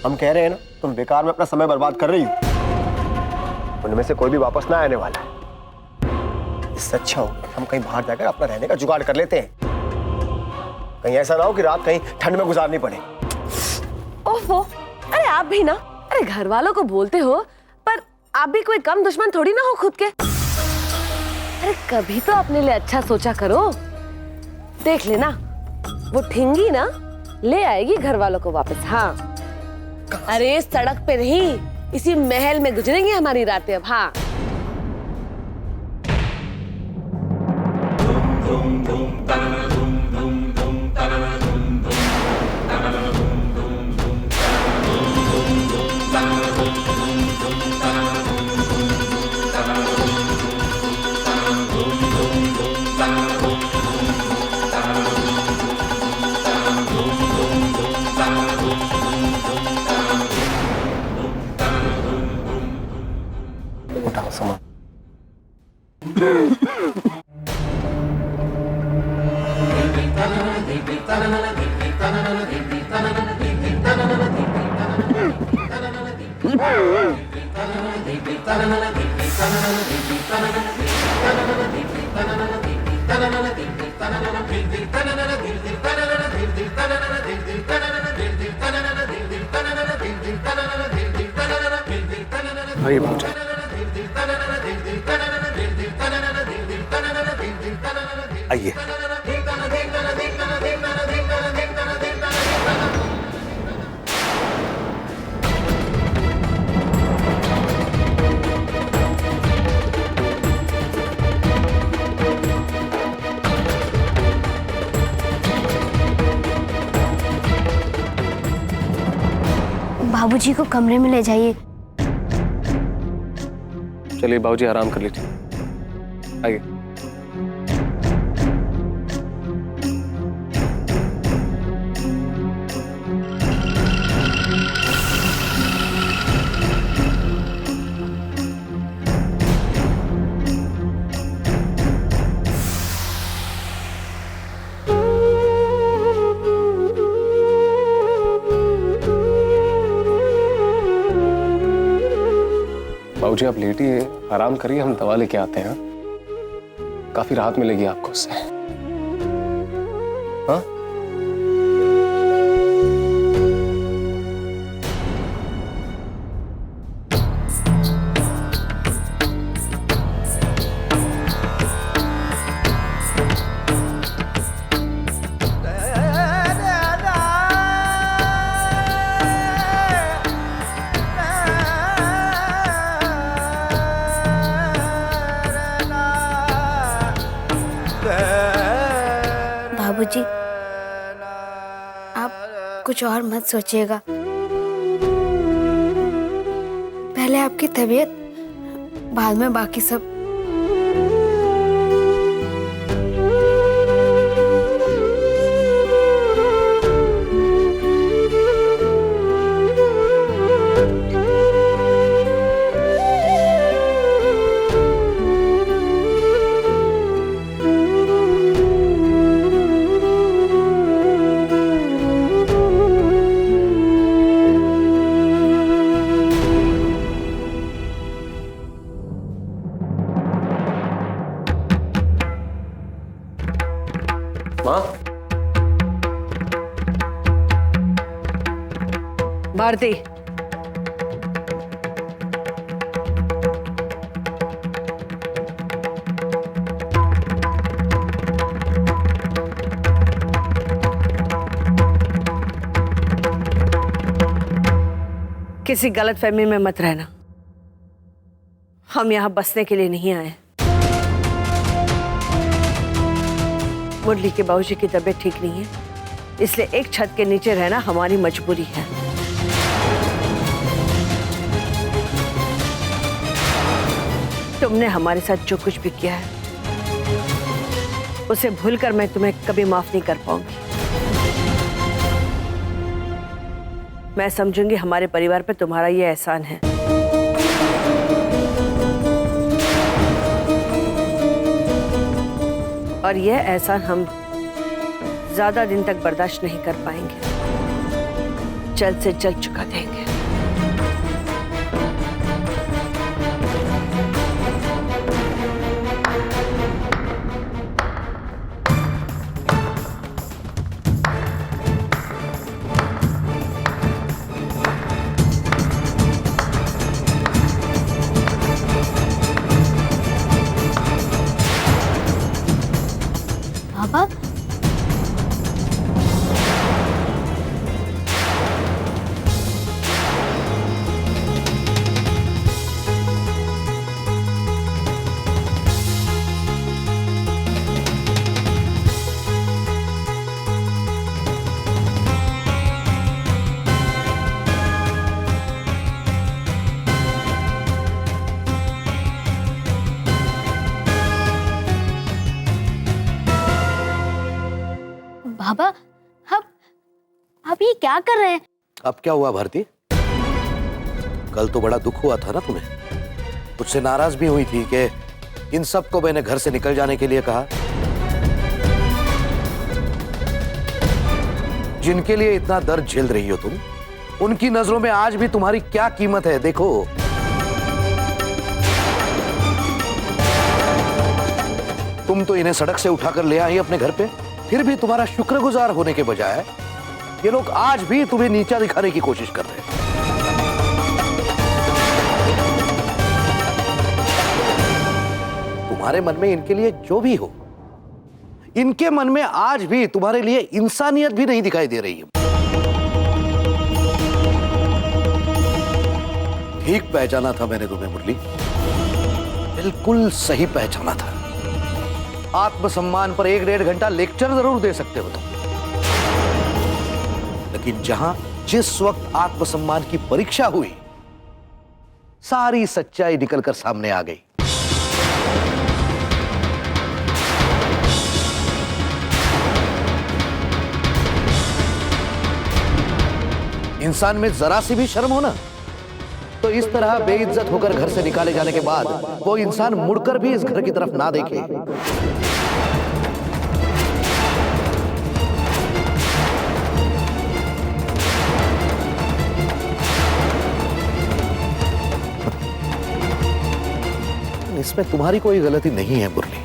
हम कह रहे हैं ना, तुम बेकार में अपना समय बर्बाद कर रही हो। उनमें से कोई भी वापस ना आने वाला है। इससे अच्छा हो हम कहीं बाहर जाकर अपना रहने का जुगाड़ कर लेते हैं। कहीं ऐसा ना हो कि रात कहीं ठंड में गुजारनी पड़े। ओफो, अरे आप भी ना, अरे घर वालों को बोलते हो, पर आप भी कोई कम दुश्मन थोड़ी ना हो खुद के। अरे कभी तो अपने लिए अच्छा सोचा करो। देख लेना, वो ठिंगी ना ले आएगी घर वालों को वापस। हाँ, अरे सड़क पे नहीं, इसी महल में गुजरेंगी हमारी रातें अब। हाँ, उठाओ सामान। आइए भाऊजी। आइए। बाबूजी को कमरे में ले जाइए। चलिए बाबूजी आराम कर लीजिए। आइए। बाबूजी आप लेटिए, आराम करिए, हम दवा लेके आते हैं। काफी राहत मिलेगी आपको उससे। हाँ? बाबूजी, आप कुछ और मत सोचिएगा। पहले आपकी तबीयत, बाद में बाकी सब। माँ, भारती, किसी गलतफहमी में मत रहना। हम यहाँ बसने के लिए नहीं आए। मुरली के बाबूजी की तबीयत ठीक नहीं है, इसलिए एक छत के नीचे रहना हमारी मजबूरी है। तुमने हमारे साथ जो कुछ भी किया है उसे भूलकर मैं तुम्हें कभी माफ नहीं कर पाऊंगी। मैं समझूंगी हमारे परिवार पर तुम्हारा ये एहसान है। और यह एहसान हम ज्यादा दिन तक बर्दाश्त नहीं कर पाएंगे। जल्द से जल्द चुका देंगे। पापा, पापा, आप ये क्या कर रहे हैं? अब क्या हुआ भारती? कल तो बड़ा दुख हुआ था ना तुम्हें, मुझसे नाराज भी हुई थी कि इन सब को मैंने घर से निकल जाने के लिए कहा। जिनके लिए इतना दर्द झेल रही हो तुम, उनकी नजरों में आज भी तुम्हारी क्या कीमत है देखो। तुम तो इन्हें सड़क से उठाकर ले आई अपने घर पे, फिर भी तुम्हारा शुक्रगुजार होने के बजाय ये लोग आज भी तुम्हें नीचा दिखाने की कोशिश कर रहे हैं। तुम्हारे मन में इनके लिए जो भी हो, इनके मन में आज भी तुम्हारे लिए इंसानियत भी नहीं दिखाई दे रही है। ठीक पहचाना था मैंने तुम्हें मुरली, बिल्कुल सही पहचाना था। आत्मसम्मान पर 1-1.5 घंटा लेक्चर जरूर दे सकते हो तुम, लेकिन जहां जिस वक्त आत्मसम्मान की परीक्षा हुई, सारी सच्चाई निकलकर सामने आ गई। इंसान में जरा सी भी शर्म हो ना, तो इस तरह बेइज्जत होकर घर से निकाले जाने के बाद वो इंसान मुड़कर भी इस घर की तरफ ना देखे। इसमें तुम्हारी कोई गलती नहीं है मुरली,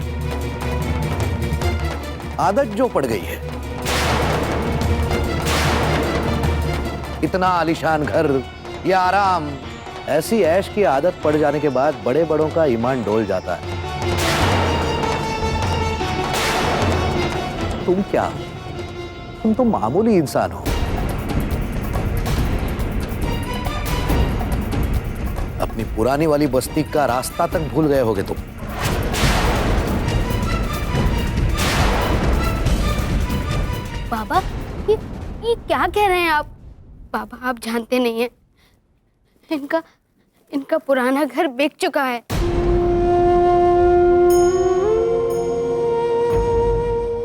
आदत जो पड़ गई है। इतना आलीशान घर या आराम, ऐसी ऐश की आदत पड़ जाने के बाद बड़े बड़ों का ईमान डोल जाता है। तुम क्या, तुम तो मामूली इंसान हो। अपनी पुरानी वाली बस्ती का रास्ता तक भूल गए होगे तुम। पापा, ये क्या कह रहे हैं आप? पापा, आप जानते नहीं हैं, इनका पुराना घर बिक चुका है।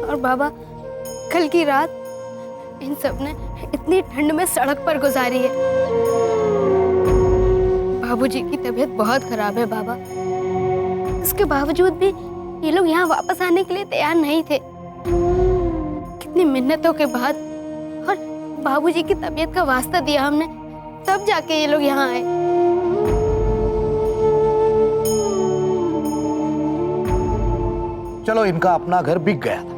और बाबा, कल की रात इन सब ने इतनी ठंड में सड़क पर गुजारी है। बाबूजी की तबीयत बहुत खराब है बाबा, इसके बावजूद भी ये लोग यहाँ वापस आने के लिए तैयार नहीं थे। कितनी मिन्नतों के बाद और बाबूजी की तबीयत का वास्ता दिया हमने, तब जाके ये लोग यहाँ आए। चलो, इनका अपना घर बिक गया था,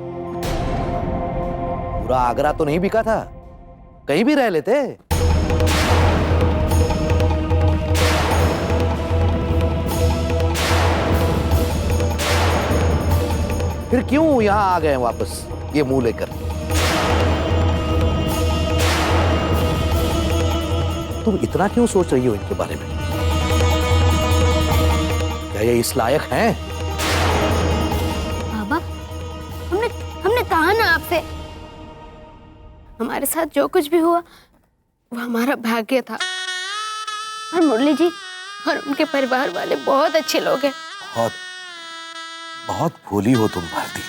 पूरा आगरा तो नहीं बिका था, कहीं भी रह लेते। फिर क्यों यहां आ गए वापस ये मुंह लेकर? तुम इतना क्यों सोच रही हो इनके बारे में? क्या ये इस लायक हैं? बाबा, हमने कहा ना आपसे, हमारे साथ जो कुछ भी हुआ वो हमारा भाग्य था। और मुरली जी और उनके परिवार वाले बहुत अच्छे लोग हैं। बहुत भोली हो तुम भारती।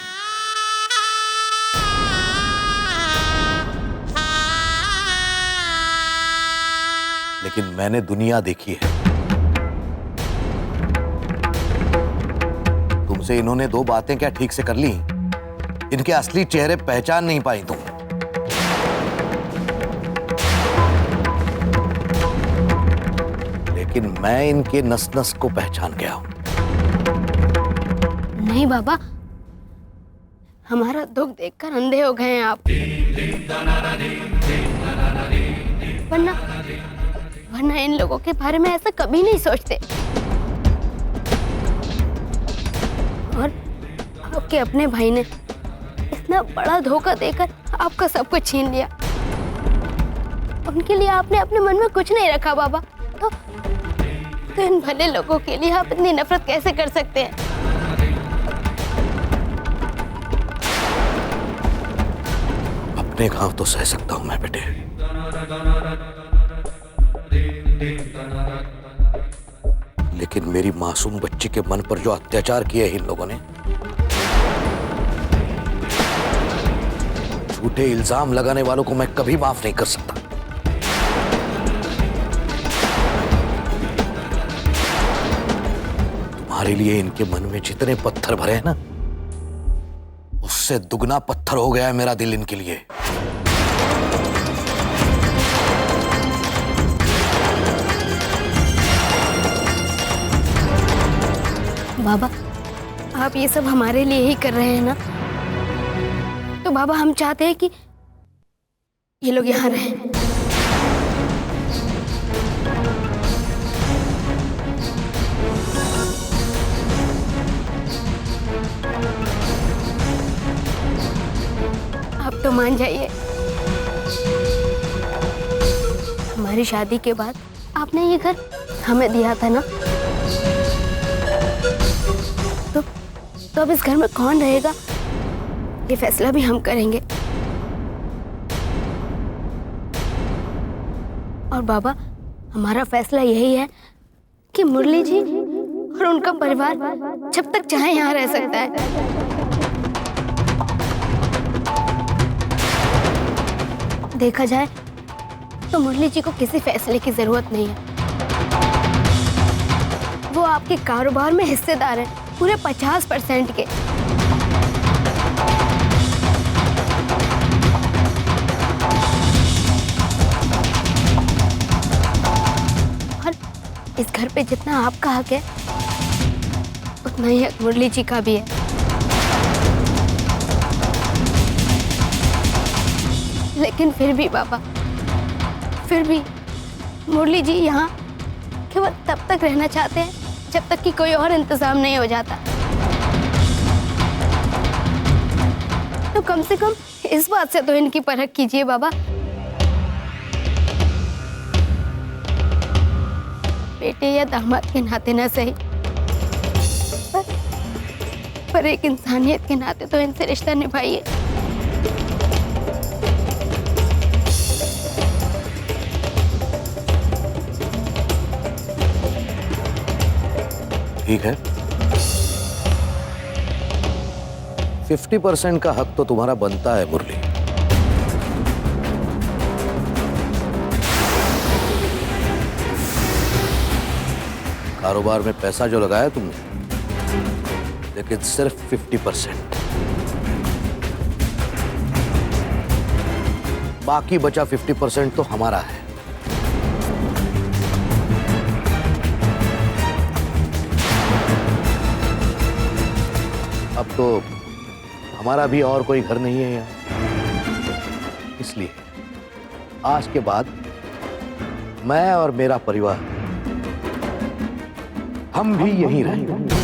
लेकिन मैंने दुनिया देखी है। तुमसे इन्होंने 2 बातें क्या ठीक से कर ली, इनके असली चेहरे पहचान नहीं पाई तुम। लेकिन मैं इनके नस नस को पहचान गया हूं। नहीं बाबा, हमारा दुख देखकर अंधे हो गए हैं आप। वरना इन लोगों के बारे में ऐसा कभी नहीं सोचते। और आपके अपने भाई ने इतना बड़ा धोखा देकर आपका सब कुछ छीन लिया। उनके लिए आपने अपने मन में कुछ नहीं रखा बाबा। तो इन भले लोगों के लिए आप इतनी नफरत कैसे कर सकते हैं? अपने घाव तो सह सकता हूं मैं बेटे, लेकिन मेरी मासूम बच्ची के मन पर जो अत्याचार किए इन लोगों ने, झूठे इल्जाम लगाने वालों को मैं कभी माफ नहीं कर सकता। तुम्हारे लिए इनके मन में जितने पत्थर भरे हैं ना, उससे दुगना पत्थर हो गया है मेरा दिल इनके लिए। बाबा, आप ये सब हमारे लिए ही कर रहे हैं ना? तो बाबा, हम चाहते हैं कि ये लोग यहाँ रहें। आप तो मान जाइए। हमारी शादी के बाद आपने ये घर हमें दिया था ना, तो अब इस घर में कौन रहेगा ये फैसला भी हम करेंगे। और बाबा, हमारा फैसला यही है कि मुरली जी और उनका परिवार जब तक चाहे यहाँ रह सकता है। देखा जाए तो मुरली जी को किसी फैसले की जरूरत नहीं है। वो आपके कारोबार में हिस्सेदार हैं, पूरे 50% के। और इस घर पे जितना आपका हक है, उतना ही हक मुरली जी का भी है। लेकिन फिर भी बाबा, फिर भी मुरली जी यहाँ केवल तब तक रहना चाहते हैं जब तक कि कोई और इंतजाम नहीं हो जाता। तो कम से कम इस बात से तो इनकी परख कीजिए बाबा। बेटे या दामाद के नाते ना सही, पर एक इंसानियत के नाते तो इनसे रिश्ता निभाइए। ठीक है, 50% का हक तो तुम्हारा बनता है मुरली। कारोबार में पैसा जो लगाया तुमने, लेकिन सिर्फ 50%। बाकी बचा 50% तो हमारा है। अब तो हमारा भी और कोई घर नहीं है यहाँ, इसलिए आज के बाद मैं और मेरा परिवार हम भी यहीं रहेंगे।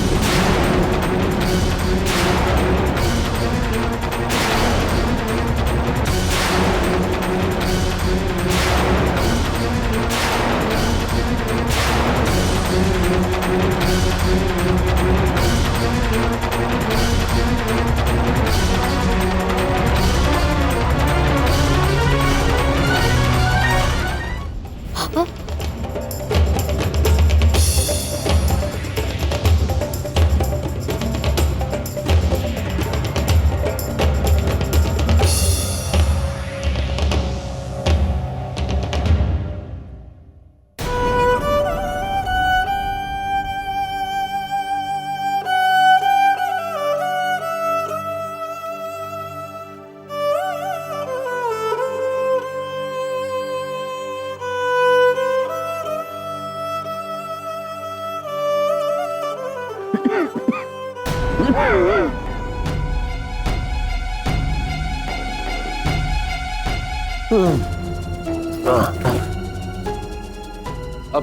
अब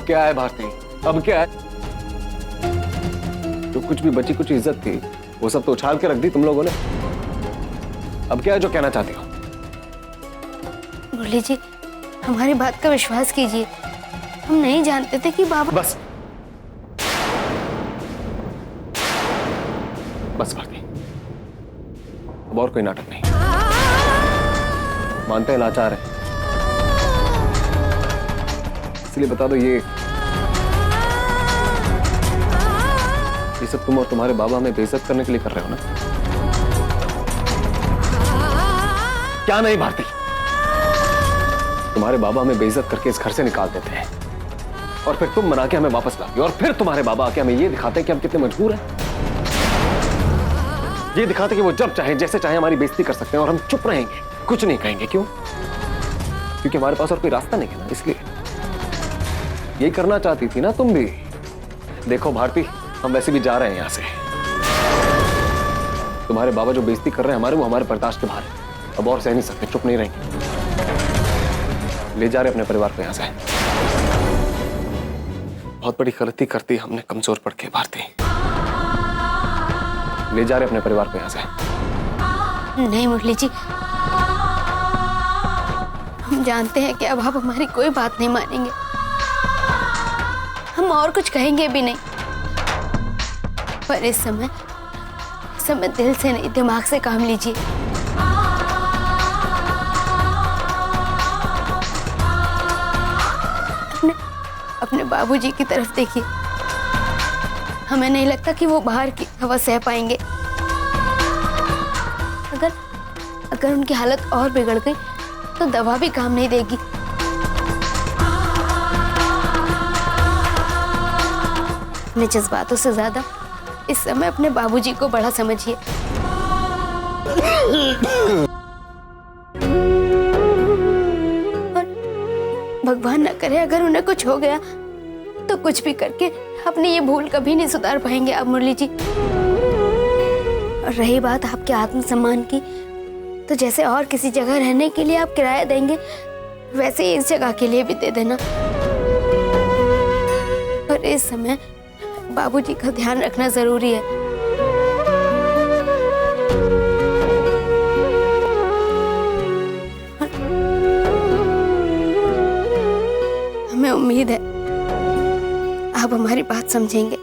क्या है भारती, अब क्या है? जो कुछ भी बची कुछ इज्जत थी वो सब तो उछाल के रख दी तुम लोगों ने। अब क्या है जो कहना चाहती हो? मुरली जी, हमारी बात का विश्वास कीजिए, हम नहीं जानते थे कि बाबा। बस बस भारती, अब और कोई नाटक नहीं। मानते हैं लाचार है, इसलिए बता दो ये सब तुम और तुम्हारे बाबा हमें बेइज्जत करने के लिए कर रहे हो ना? क्या नहीं भारती, तुम्हारे बाबा हमें बेइज्जत करके इस घर से निकाल देते हैं और फिर तुम मना के हमें वापस लाते हो और फिर तुम्हारे बाबा आके हमें ये दिखाते हैं कि हम कितने मजबूर हैं। ये दिखाते कि वो जब चाहे जैसे चाहे हमारी बेइज्जती कर सकते हैं और हम चुप रहेंगे, कुछ नहीं कहेंगे। क्यों? क्योंकि हमारे पास और कोई रास्ता नहीं है ना, इसलिए। यही करना चाहती थी ना तुम भी। देखो भारती, हम वैसे भी जा रहे हैं यहां से। तुम्हारे बाबा जो बेइज्जती कर रहे हैं हमारे, वो हमारे बर्दाश्त के बाहर है। अब और सह नहीं सकते, चुप नहीं रहेंगे। ले जा रहे अपने परिवार को यहां से। बहुत बड़ी गलती करती हमने कमजोर पड़ के भारती। ले जा रहे अपने परिवार को यहां से। नहीं मुरली जी, हम जानते हैं कि अब आप हमारी कोई बात नहीं मानेंगे, हम और कुछ कहेंगे भी नहीं, पर इस समय दिल से नहीं दिमाग से काम लीजिए। अपने बाबूजी की तरफ देखिए, हमें नहीं लगता कि वो बाहर की हवा सह पाएंगे। अगर उनकी हालत और बिगड़ गई तो दवा भी काम नहीं देगी। अपने जज्बातों से ज्यादा इस समय अपने बाबूजी को बड़ा समझिए। और भगवान न करे अगर उन्हें कुछ हो गया तो कुछ भी करके अपनी ये भूल कभी नहीं सुधार पाएंगे आप मुरली जी। और रही बात आपके आत्मसम्मान की, तो जैसे और किसी जगह रहने के लिए आप किराया देंगे, वैसे ही इस जगह के लिए भी दे देना। पर इस समय बाबूजी का ध्यान रखना जरूरी है। हमें उम्मीद है आप हमारी बात समझेंगे।